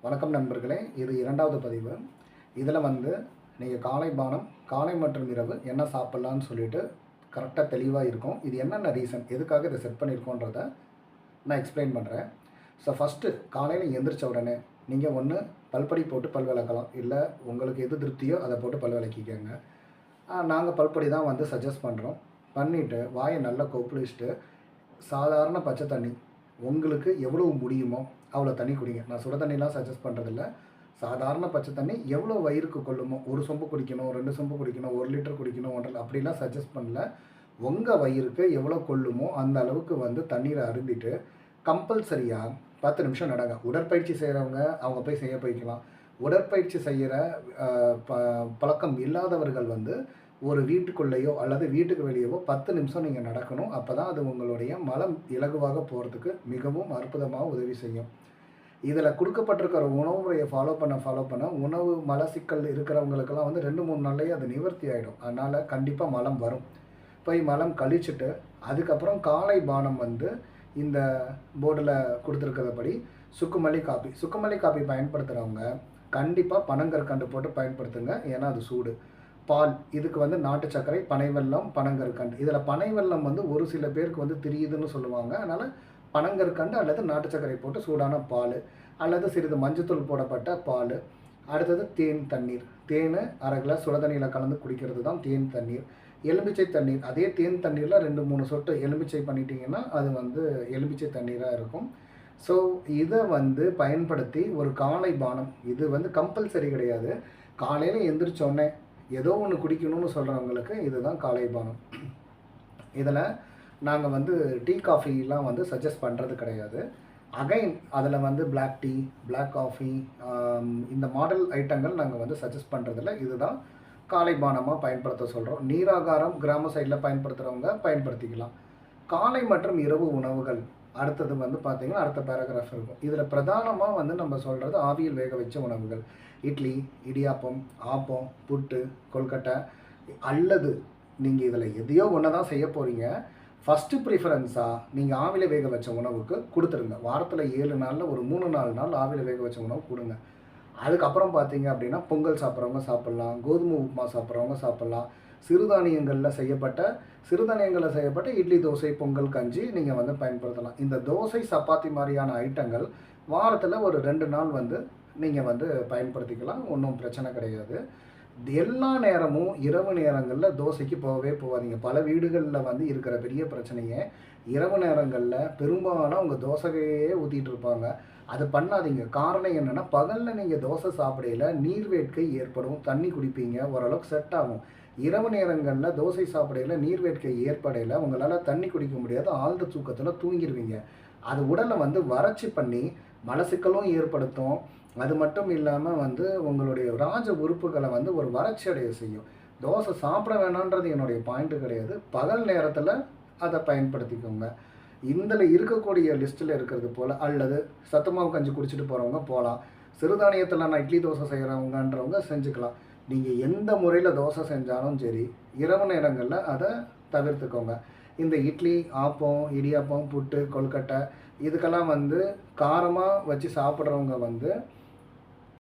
வணக்கம் நண்பர்களே, இது இரண்டாவது பதிவு. இதில் வந்து நீங்கள் காலை பானம், காலை மற்றும் இரவு என்ன சாப்பிட்லான்னு சொல்லிட்டு கரெக்டாக தெளிவாக இருக்கும். இது என்னென்ன ரீசன், எதுக்காக இதை செட் பண்ணியிருக்கோன்றத நான் எக்ஸ்பிளைன் பண்ணுறேன். ஸோ ஃபஸ்ட்டு காலையில் எந்திரிச்ச உடனே நீங்கள் ஒன்று பல்பொடி போட்டு பல் விளக்கலாம், இல்லை உங்களுக்கு எது திருப்தியோ அதை போட்டு பல் விளக்கிக்கோங்க. நாங்கள் பல்பொடி தான் வந்து சஜஸ்ட் பண்ணுறோம். பண்ணிவிட்டு வாயை நல்லா கொப்பளிச்சுட்டு சாதாரண பச்சை தண்ணி உங்களுக்கு எவ்வளோ முடியுமோ அவ்வளோ தண்ணி குடிங்க. நான் சுட தண்ணிலாம் சஜஸ்ட் பண்ணுறதில்ல. சாதாரண பச்சை தண்ணி எவ்வளோ வயிறுக்கு கொள்ளுமோ, 1 சொம்பு குடிக்கணும், 2 சொம்பு குடிக்கணும், 1 லிட்டர் குடிக்கணும், 1.5 அப்படிலாம் சஜஸ்ட் பண்ணல. உங்கள் வயிறுக்கு எவ்வளோ கொள்ளுமோ அந்த அளவுக்கு வந்து தண்ணீரை அருந்திட்டு கம்பல்சரியாக 10 நிமிஷம் நடங்க. உடற்பயிற்சி செய்கிறவங்க அவங்க போய் செய்ய போய்க்கலாம். உடற்பயிற்சி செய்கிற பழக்கம் இல்லாதவர்கள் வந்து ஒரு வீட்டுக்குள்ளேயோ அல்லது வீட்டுக்கு வெளியவோ 10 நிமிஷம் நீங்கள் நடக்கணும். அப்போ தான் அது உங்களுடைய மலம் இலகுவாக போகிறதுக்கு மிகவும் அற்புதமாக உதவி செய்யும். இதில் கொடுக்கப்பட்டிருக்கிற உணவு முறையை ஃபாலோ பண்ண உணவு மலச்சிக்கல் இருக்கிறவங்களுக்கெல்லாம் வந்து 2-3 நாள்லேயே அது நிவர்த்தி ஆகிடும். அதனால் கண்டிப்பாக மலம் வரும். போய் மலம் கழிச்சுட்டு அதுக்கப்புறம் காலை பானம் வந்து இந்த போர்டில் கொடுத்துருக்கிறபடி சுக்குமல்லி காப்பி பயன்படுத்துகிறவங்க கண்டிப்பாக பனங்கற்கண்டு போட்டு பயன்படுத்துங்க. ஏன்னா அது சூடு. பால், இதுக்கு வந்து நாட்டு சர்க்கரை, பனைவெல்லம், பனங்கற்கண்டு. இதில் பனைவெல்லம் வந்து ஒரு சில பேருக்கு வந்து தெரியுதுன்னு சொல்லுவாங்க. அதனால் பனங்கற்கண்டு அல்லது நாட்டு சர்க்கரை போட்டு சூடான பால் அல்லது சிறிது மஞ்சத்தூள் போடப்பட்ட பால். அடுத்தது தேன் தண்ணீர். தேன் 1/2 கிளாஸ் சுட தண்ணியில் கலந்து குடிக்கிறது தான் தேன் தண்ணீர். எலுமிச்சை தண்ணீர், அதே தேன் தண்ணீரில் 2-3 சொட்டு எலுமிச்சை பண்ணிட்டீங்கன்னா அது வந்து எலுமிச்சை தண்ணீராக இருக்கும். ஸோ இதை வந்து பயன்படுத்தி ஒரு காலை பானம், இது வந்து கம்பல்சரி கிடையாது. காலையில் எந்திரிச்சோடனே ஏதோ ஒன்று குடிக்கணும்னு சொல்கிறவங்களுக்கு இதுதான் காலை பானம். இதில் நாங்கள் வந்து டீ காஃபிலாம் வந்து சஜஸ்ட் பண்ணுறது கிடையாது. அகைன் அதில் வந்து பிளாக் டீ, பிளாக் காஃபி, இந்த மாடல் ஐட்டங்கள் நாங்கள் வந்து சஜஸ்ட் பண்ணுறதில்ல. இதுதான் காலை பானமாக பயன்படுத்த சொல்கிறோம். நீராகாரம் கிராம சைடில் பயன்படுத்துகிறவங்க பயன்படுத்திக்கலாம். காலை மற்றும் இரவு உணவுகள் அடுத்தது வந்து பார்த்திங்கன்னா அடுத்த பேராகிராஃப் இருக்கும். இதில் பிரதானமாக வந்து நம்ம சொல்கிறது ஆவியில் வேக வச்ச உணவுகள். இட்லி, இடியாப்பம், ஆப்பம், புட்டு, கொல்கட்டை, அல்லது நீங்கள் இதில் எதையோ ஒன்று தான் செய்ய போகிறீங்க. ஃபஸ்ட்டு ப்ரிஃபரன்ஸாக நீங்கள் ஆவியில் வேக வச்ச உணவுக்கு கொடுத்துருங்க. வாரத்தில் 7 நாளில் ஒரு 3-4 நாள் ஆவியில் வேக வச்ச உணவு கொடுங்க. அதுக்கப்புறம் பார்த்தீங்க அப்படின்னா பொங்கல் சாப்பிட்றவங்க சாப்பிட்லாம், கோதுமை உப்புமா சாப்பிட்றவங்க சாப்பிட்லாம். சிறுதானியங்களில் செய்யப்பட்ட இட்லி, தோசை, பொங்கல், கஞ்சி நீங்கள் வந்து பயன்படுத்தலாம். இந்த தோசை, சப்பாத்தி மாதிரியான ஐட்டங்கள் வாரத்தில் ஒரு 2 நாள் வந்து நீங்கள் வந்து பயன்படுத்திக்கலாம். ஒன்றும் பிரச்சனை கிடையாது. எல்லா நேரமும் இரவு நேரங்களில் தோசைக்கு போகவே போகாதீங்க. பல வீடுகளில் வந்து இருக்கிற பெரிய பிரச்சனையே இரவு நேரங்களில் பெரும்பாலும் அவங்க தோசையே ஊற்றிட்டு இருப்பாங்க. அது பண்ணாதீங்க. காரணம் என்னென்னா, பகலில் நீங்கள் தோசை சாப்பிடையில நீர்வேட்கை ஏற்படும், தண்ணி குடிப்பீங்க, ஓரளவுக்கு செட் ஆகும். இரவு நேரங்களில் தோசை சாப்பிடையில நீர்வேட்கை ஏற்படையில் உங்களால் தண்ணி குடிக்க முடியாது, ஆழ்ந்த தூக்கத்தில் தூங்கிடுவீங்க. அது உடலை வந்து வறட்சி பண்ணி மலச்சிக்கலும் ஏற்படுத்தும். அது மட்டும் இல்லாமல் வந்து உங்களுடைய ராஜ உறுப்புகளை வந்து ஒரு வறட்சி அடைய செய்யும். தோசை சாப்பிட வேணான்றது என்னுடைய பாயிண்ட்டு கிடையாது. பகல் நேரத்தில் அதை பயன்படுத்திக்கோங்க. இதில் இருக்கக்கூடிய லிஸ்ட்டில் இருக்கிறது போல், அல்லது சத்துமாவு கஞ்சி குடிச்சிட்டு போகிறவங்க போகலாம். சிறுதானியத்தில் நான் இட்லி தோசை செய்கிறவங்கன்றவங்க செஞ்சுக்கலாம். நீங்கள் எந்த முறையில் தோசை செஞ்சாலும் சரி, இரவு நேரங்களில் அதை தவிர்த்துக்கோங்க. இந்த இட்லி, ஆப்பம், இடியாப்பம், புட்டு, கொல்கட்டை இதுக்கெல்லாம் வந்து காரமாக வச்சு சாப்பிட்றவங்க வந்து